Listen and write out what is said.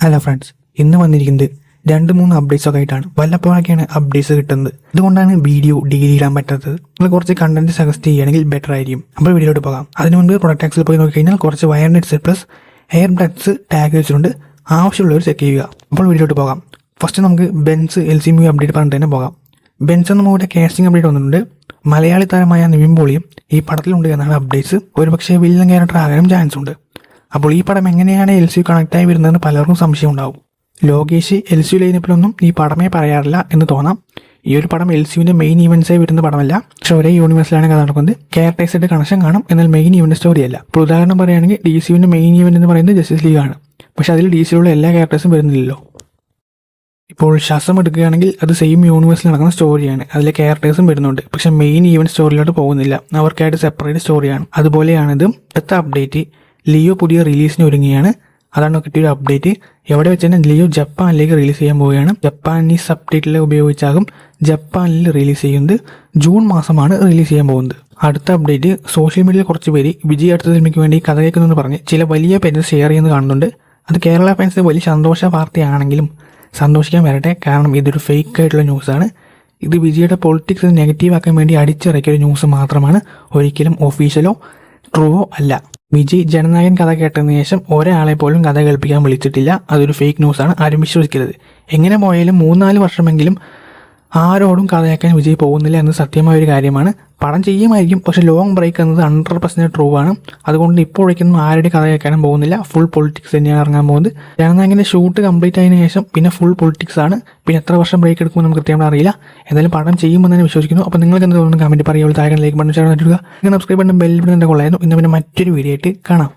Hello friends, ഇന്ന് വന്നിരിക്കുന്നത് 2-3 updates ഒക്കെ ആയിട്ടാണ്. വല്ലപ്പോഴൊക്കെയാണ് അപ്ഡേറ്റ്സ് കിട്ടുന്നത്. അതുകൊണ്ടാണ് വീഡിയോ ഡിലീറ്റ് ചെയ്യാൻ പറ്റാത്തത്. നിങ്ങൾ കുറച്ച് കണ്ടന്റ് സജസ്റ്റ് ചെയ്യുകയാണെങ്കിൽ ബെറ്റർ ആയിരിക്കും. അപ്പോൾ വീഡിയോയിലോട്ട് പോകാം. അതിന് മുൻപ് പ്രൊഡക്റ്റ് ടാക്സിൽ പോയി നോക്കിക്കഴിഞ്ഞാൽ കുറച്ച് wire nets plus earbuds tag വെച്ചിട്ടുണ്ട്. ആവശ്യമുള്ളവർ ചെക്ക് ചെയ്യുക. അപ്പോൾ വീഡിയോയിലോട്ട് പോകാം. ഫസ്റ്റ് നമുക്ക് ബെൻസ് LCMU അപ്ഡേറ്റ് പറഞ്ഞിട്ട് തന്നെ പോകാം. ബെൻസ് എന്ന മൂവിയുടെ കാസ്റ്റിംഗ് അപ്ഡേറ്റ് വന്നിട്ടുണ്ട്. മലയാളി താരമായ നിവിൻ പോളിയും ഈ പടത്തിലുണ്ട് എന്നാണ് അപ്ഡേറ്റ്സ്. ഒരുപക്ഷെ വില്ലൻ ക്യാരക്ടർ ആകാനും ചാൻസ് ഉണ്ട്. അപ്പോൾ ഈ പടം എങ്ങനെയാണ് LCU കണക്റ്റായി വരുന്നതെന്ന് പലർക്കും സംശയം ഉണ്ടാവും. ലോകേഷ് LCU ലൈനപ്പിലൊന്നും ഈ പടമേ പറയാറില്ല എന്ന് തോന്നാം. ഈ ഒരു പടം LCUവിൻ്റെ മെയിൻ ഈവൻസായി വരുന്ന പടമല്ല. പക്ഷെ ഒരേ യൂണിവേഴ്സിലാണ് കഥ നടക്കുന്നത്. ക്യാരക്ടേഴ്സായിട്ട് കണക്ഷൻ കാണും, എന്നാൽ മെയിൻ ഈവൻറ്റ് സ്റ്റോറി അല്ല. ഇപ്പോൾ ഉദാഹരണം പറയുകയാണെങ്കിൽ DCUവിൻ്റെ മെയിൻ ഈവൻറ്റ് എന്ന് പറയുന്നത് ജസ്റ്റിസ് ലീഗ് ആണ്. പക്ഷെ അതിൽ DCയിലുള്ള എല്ലാ ക്യാരക്ടേഴ്സും വരുന്നില്ലല്ലോ. ഇപ്പോൾ ഷസം എടുക്കുകയാണെങ്കിൽ അത് സെയിം യൂണിവേഴ്സിൽ നടക്കുന്ന സ്റ്റോറിയാണ്. അതിലെ ക്യാരക്ടേഴ്സും വരുന്നുണ്ട്, പക്ഷെ മെയിൻ ഈവൻറ്റ് സ്റ്റോറിയിലോട്ട് പോകുന്നില്ല. അവർക്കായിട്ട് സെപ്പറേറ്റ് സ്റ്റോറിയാണ്. അതുപോലെയാണിത്. അടുത്ത അപ്ഡേറ്റ്, ലിയോ പുതിയ റിലീസിന് ഒരുങ്ങിയാണ്. അതാണ് കിട്ടിയൊരു അപ്ഡേറ്റ്. എവിടെ വെച്ച് തന്നെ ലിയോ ജപ്പാനിലേക്ക് റിലീസ് ചെയ്യാൻ പോവുകയാണ്. ജപ്പാനീസ് സബ് ടൈറ്റിൽ ഉപയോഗിച്ചാകും ജപ്പാനിൽ റിലീസ് ചെയ്യുന്നത്. ജൂൺ മാസമാണ് റിലീസ് ചെയ്യാൻ പോകുന്നത്. അടുത്ത അപ്ഡേറ്റ്, സോഷ്യൽ മീഡിയയിൽ കുറച്ച് പേര് വിജയ് അടുത്ത സിനിമയ്ക്ക് വേണ്ടി കഥ കേൾക്കുന്നെന്ന് പറഞ്ഞ് ചില വലിയ പേര് ഷെയർ ചെയ്യുന്നത് കാണുന്നുണ്ട്. അത് കേരള ഫാൻസിന് വലിയ സന്തോഷ വാർത്തയാണെങ്കിലും സന്തോഷിക്കാൻ വരട്ടെ. കാരണം ഇതൊരു ഫേക്ക് ആയിട്ടുള്ള ന്യൂസാണ്. ഇത് വിജയുടെ പൊളിറ്റിക്സ് നെഗറ്റീവ് ആക്കാൻ വേണ്ടി അടിച്ചിറക്കിയൊരു ന്യൂസ് മാത്രമാണ്. ഒരിക്കലും ഒഫീഷ്യലോ ട്രൂവോ അല്ല. വിജയ് ജനനായകൻ കഥ കേട്ടതിന് ശേഷം ഒരാളെ പോലും കഥ കേൾപ്പിക്കാൻ വിളിച്ചിട്ടില്ല. അതൊരു ഫേക്ക് ന്യൂസാണ്, ആരും വിശ്വസിക്കരുത്. എങ്ങനെ പോയാലും 3-4 വർഷമെങ്കിലും ആരോടും കഥ കേൾക്കാൻ വിജയ് പോകുന്നില്ല എന്നത് സത്യമായൊരു കാര്യമാണ്. പടം ചെയ്യുമായിരിക്കും, പക്ഷേ ലോങ് ബ്രേക്ക് എന്നത് 100% ട്രൂ ആണ്. അതുകൊണ്ട് ഇപ്പോഴേക്കൊന്നും ആരുടെ കഥ കേൾക്കാനും പോകുന്നില്ല. ഫുൾ പൊളിറ്റിക്സ് തന്നെയാണ് ഇറങ്ങാൻ പോകുന്നത്. ജനനായകൻ്റെ ഷൂട്ട് കംപ്ലീറ്റ് ആയതിനു ശേഷം പിന്നെ ഫുൾ പൊളിറ്റിക്സ് ആണ്. പിന്നെ എത്ര വർഷം ബ്രേക്ക് എടുക്കുമെന്ന് നമുക്ക് കൃത്യമായിട്ട് അറിയില്ല. എന്തായാലും പടം ചെയ്യുമെന്ന് തന്നെ വിശ്വസിക്കുന്നു. അപ്പോൾ നിങ്ങൾക്ക് എന്ത് തോന്നുന്നു കമൻറ്റ് പറയുക. താഴെ ലൈക്ക് ബട്ടൺ ഷെയർ ചെയ്തിട്ടുക. സബ്സ്ക്രൈബ് ബട്ടൺ ബെൽ ബട്ടൺ കൊള്ളായിരുന്നു. ഇന്ന് പിന്നെ മറ്റൊരു വീഡിയോ ആയിട്ട് കാണാം.